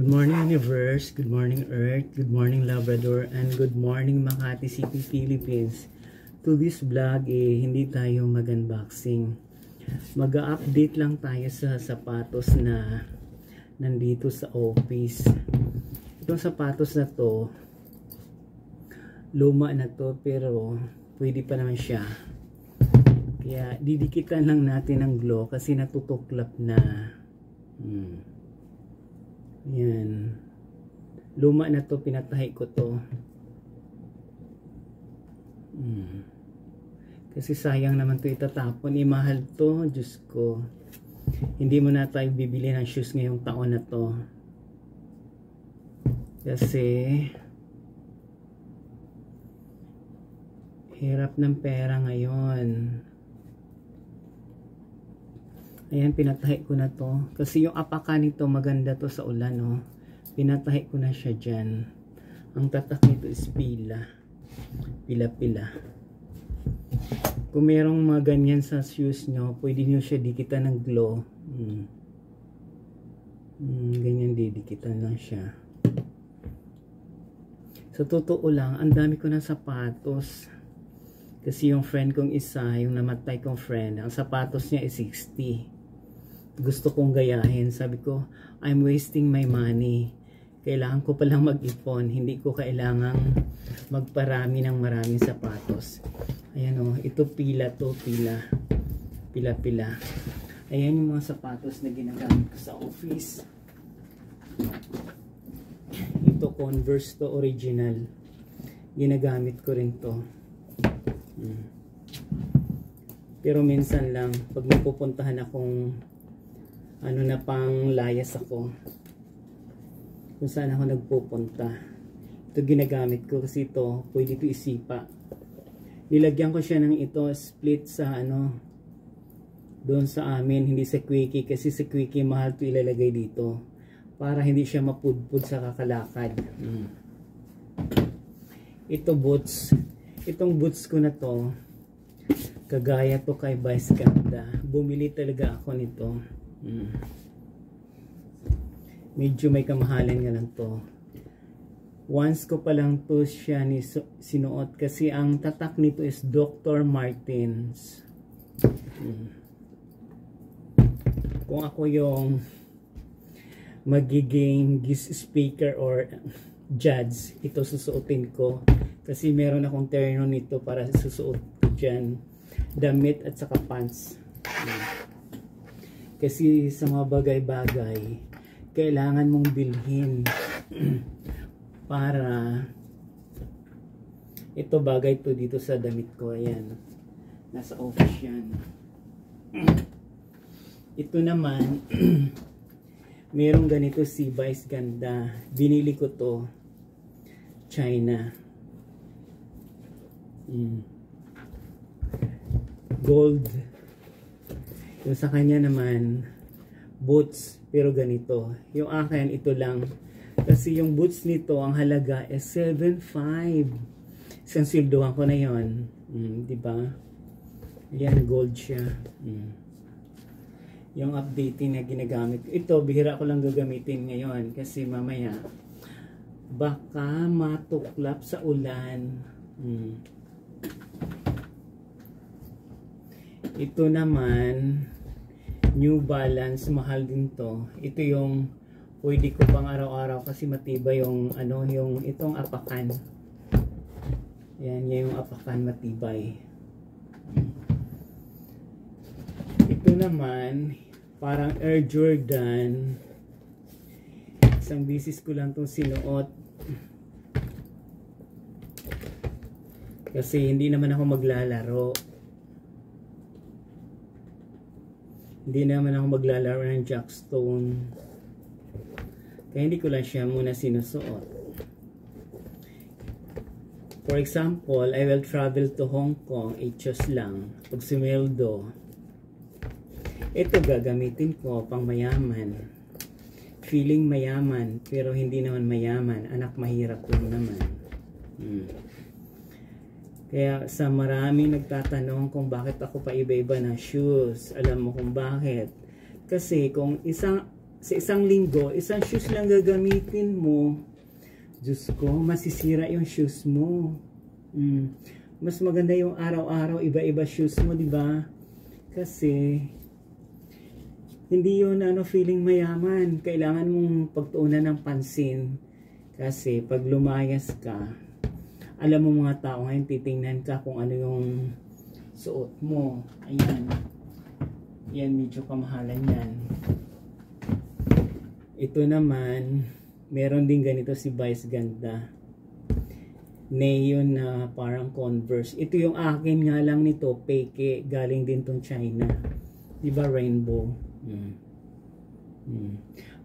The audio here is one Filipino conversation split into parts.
Good morning Universe, good morning Earth, good morning Labrador, and good morning Makati City, Philippines. To this vlog, hindi tayo mag-unboxing. Mag-update lang tayo sa sapatos na nandito sa office. Itong sapatos na to, luma na to pero pwede pa naman siya. Kaya didikitan lang natin ng glue kasi natutuklap na. Yan. Luma na to, pinatahi ko to. Kasi sayang naman to itatapon. Mahal to, Diyos ko. Hindi mo na tayo bibili ng shoes ngayong taon na to. Kasi hirap ng pera ngayon. Ayan, pinatahi ko na to. Kasi yung apaka nito, maganda to sa ulan, no? Pinatahi ko na siya dyan. Ang tatak nito is pila. Pila-pila. Kung merong mga ganyan sa shoes nyo, pwede nyo siya dikitan ng glue. Ganyan, didikitan lang siya. Sa totoo lang, ang dami ko ng sapatos. Kasi yung friend kong isa, yung namatay kong friend, ang sapatos niya is 60. Gusto kong gayahin. Sabi ko, I'm wasting my money. Kailangan ko palang mag-ipon. Hindi ko kailangang magparami ng maraming sapatos. Ayan o, ito pila to, pila. Pila-pila. Ayan yung mga sapatos na ginagamit ko sa office. Ito Converse to, original. Ginagamit ko rin to. Pero minsan lang, pag napupuntahan akong ano na pang layas ako, kung saan ako nagpupunta, ito ginagamit ko kasi ito pwede ito isipa. Nilagyan ko siya ng ito split sa ano doon sa amin, hindi sa Quickie, kasi sa Quickie mahal ito ilalagay dito para hindi siya mapudpud sa kakalakad. Ito boots, itong boots ko na to, kagaya to kay Vice Ganda. Bumili talaga ako nito. Medyo may kamahalan nga lang to. Once ko pa lang to siya sinuot kasi ang tatak nito is Dr. Martens. Kung ako yung magiging guest speaker or judge, ito susuotin ko kasi meron akong terno nito para susuot ko dyan, damit at saka pants. Kasi sa mga bagay-bagay, kailangan mong bilhin para ito bagay to dito sa damit ko. Ayan. Nasa office yan. Ito naman, merong ganito si Vice Ganda. Binili ko to. China. Gold. Yung sa kanya naman, boots, pero ganito. Yung akin, ito lang. Kasi yung boots nito, ang halaga is 7.5. Isang silduhan ko na yun. Diba? Yan, gold siya. Yung updating na ginagamit. Ito, bihira ko lang gagamitin ngayon. Kasi mamaya, baka matuklap sa ulan. Ito naman, New Balance, mahal din to. Ito yung pwede ko pang araw-araw kasi matibay yung ano, yung itong apakan. Yan, yung apakan matibay. Ito naman, parang Air Jordan. Isang bisis ko lang itong sinuot. Kasi hindi naman ako maglalaro. Hindi naman ako maglalaro ng Jackstone. Kaya hindi ko lang siya muna sinusuot. For example, I will travel to Hong Kong, 8 years lang. Pag sumildo, ito gagamitin ko pang mayaman. Feeling mayaman, pero hindi naman mayaman. Anak mahirap lang naman. Kaya sa maraming nagtatanong kung bakit ako pa iba-iba ng shoes, alam mo kung bakit. Kasi kung isang sa isang linggo, isang shoes lang gagamitin mo, Diyos ko, masisira yung shoes mo. Mas maganda yung araw-araw, iba-iba shoes mo, di ba? Kasi, hindi yun feeling mayaman. Kailangan mong pagtuunan ng pansin. Kasi, pag lumayas ka, alam mo mga tao ngayon, titingnan ka kung ano yung suot mo. Ayan. Yan, medyo kamahalan yan. Ito naman, meron din ganito si Vice Ganda. Neon na parang Converse. Ito yung akin nga lang nito, peke, galing din tong China. Diba rainbow?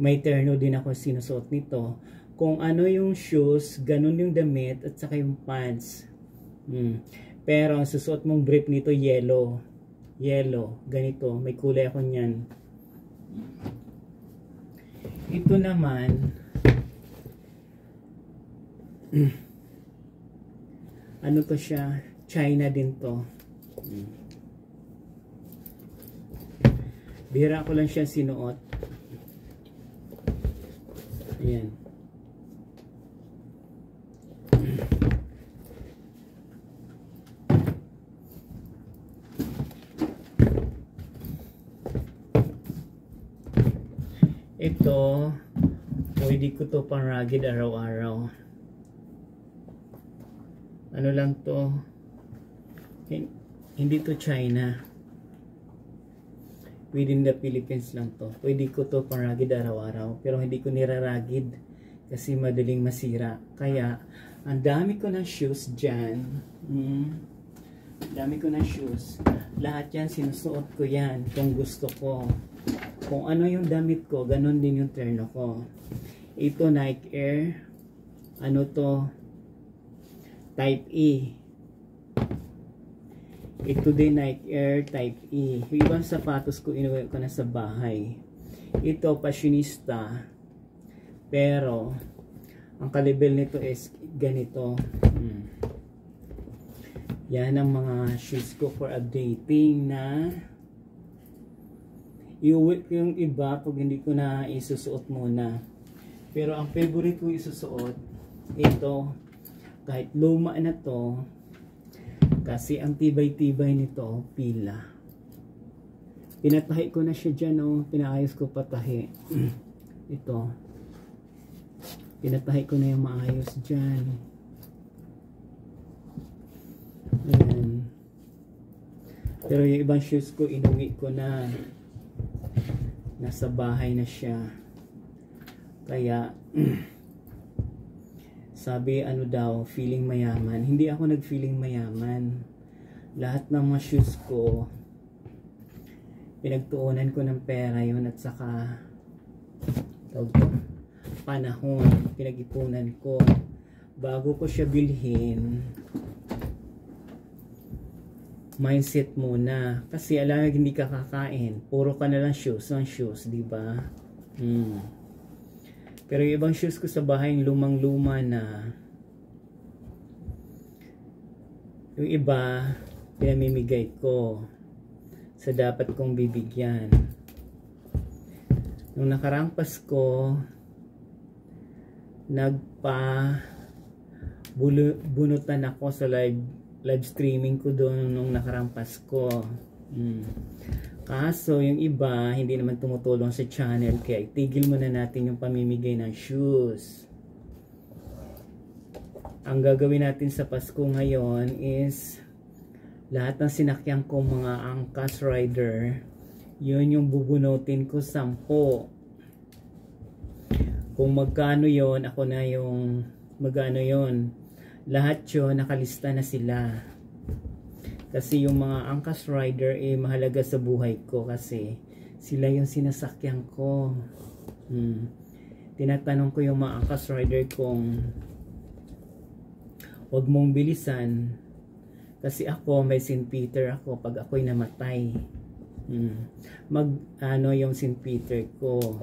May terno din ako sinusuot nito. Kung ano yung shoes, ganun yung damit at saka yung pants. Pero ang susuot mong brief nito yellow. Yellow, ganito, may kulay ako niyan. Ito naman ano to siya, China din to. Bihira ko lang siya sinuot. Ayan. Ito, pwede ko to pang rugged araw-araw. Ano lang to, hindi to China, within the Philippines lang to. Pwede ko to pang rugged araw-araw, pero hindi ko niraragid kasi madaling masira. Kaya ang dami ko ng shoes dyan. Dami ko ng shoes. Lahat yan sinusuot ko yan kung gusto ko. Kung ano yung damit ko, ganun din yung terno ko. Ito Nike Air, ano to, Type E. Ito din Nike Air Type E. Yung ibang sapatos ko inuwi ko na sa bahay. Ito fashionista. Pero ang kalibel nito is ganito. Yan ang mga shoes ko for updating na iuwi ko yung iba pag hindi ko na isusuot muna. Pero ang favorite ko isusuot, ito. Kahit luma na to, kasi ang tibay-tibay nito, pila. Pinatahi ko na siya dyan, oh. Pinaayos ko patahi. Ito. Pinatahi ko na yung maayos dyan. Ayan. Pero yung ibang shoes ko, inuwi ko na. Nasa bahay na siya. Kaya, sabi ano daw, feeling mayaman. Hindi ako nag-feeling mayaman. Lahat ng mga shoes ko, pinagtuunan ko ng pera yun at saka panahon, pinag-ipunan ko. Bago ko siya bilhin, mindset muna. Kasi alam mo, hindi ka kakain. Puro ka na lang shoes on shoes, di ba? Pero yung ibang shoes ko sa bahay, lumang-luma na. Yung iba, pinamimigay ko sa dapat kong bibigyan. Nung nakaraang Pasko, bunutan ako sa live streaming ko doon nung nakaraang Pasko. Kaso yung iba hindi naman tumutulong sa channel, kaya itigil muna natin yung pamimigay ng shoes. Ang gagawin natin sa Pasko ngayon is lahat ng sinakyan ko mga angkas rider, yun yung bubunutin ko 10. Kung magkano yon, ako na yung magkano yon. Lahat yun nakalista na sila. Kasi yung mga angkas rider mahalaga sa buhay ko kasi sila yung sinasakyan ko. Tinatanong ko yung mga angkas rider kung wag mong bilisan kasi ako may St. Peter ako pag ako'y namatay. Ano yung St. Peter ko.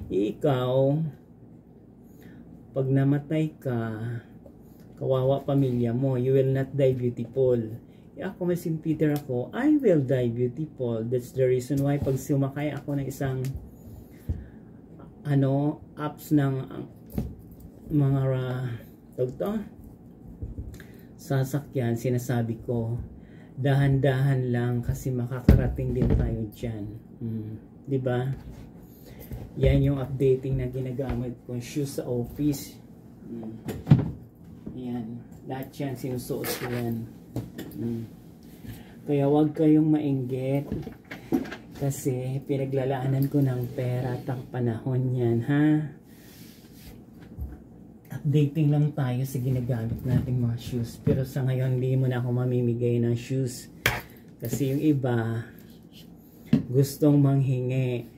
Ikaw pag namatay ka, kawawa pamilya mo, you will not die beautiful. Ako may St. Peter ako, I will die beautiful. That's the reason why pag sumakay ako ng isang apps ng mga sasakyan, sinasabi ko dahan-dahan lang kasi makakarating din tayo dyan. Di ba? Yan yung updating na ginagamit ko, shoes sa office. Yan, lahat yan sinusuot ko yan. Kaya wag kayong mainggit kasi pinaglalaanan ko ng pera at ang panahon yan, ha? Updating lang tayo sa ginagamit nating mga shoes. Pero sa ngayon, hindi mo na ako mamimigay ng shoes. Kasi yung iba, gustong manghingi.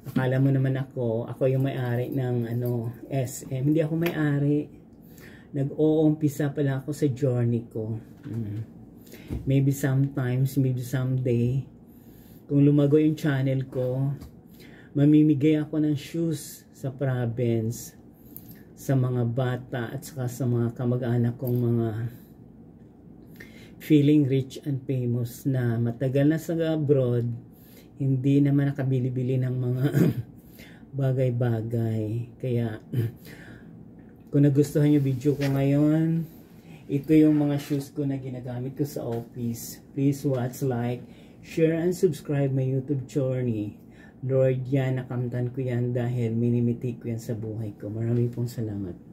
Akala mo naman ako yung may-ari ng SM. Hindi ako may-ari. Nag-uumpisa pala ako sa journey ko. Maybe sometimes, maybe someday, kung lumago yung channel ko, mamimigay ako ng shoes sa province, sa mga bata at saka sa mga kamag-anak kong mga feeling rich and famous na matagal na sa abroad, hindi naman nakabili-bili ng mga bagay-bagay. Kaya kung nagustuhan yung video ko ngayon, ito yung mga shoes ko na ginagamit ko sa office. Please watch, like, share, and subscribe my YouTube journey. Lord, yan, nakamtan ko yan dahil minimitik ko yan sa buhay ko. Maraming pong salamat.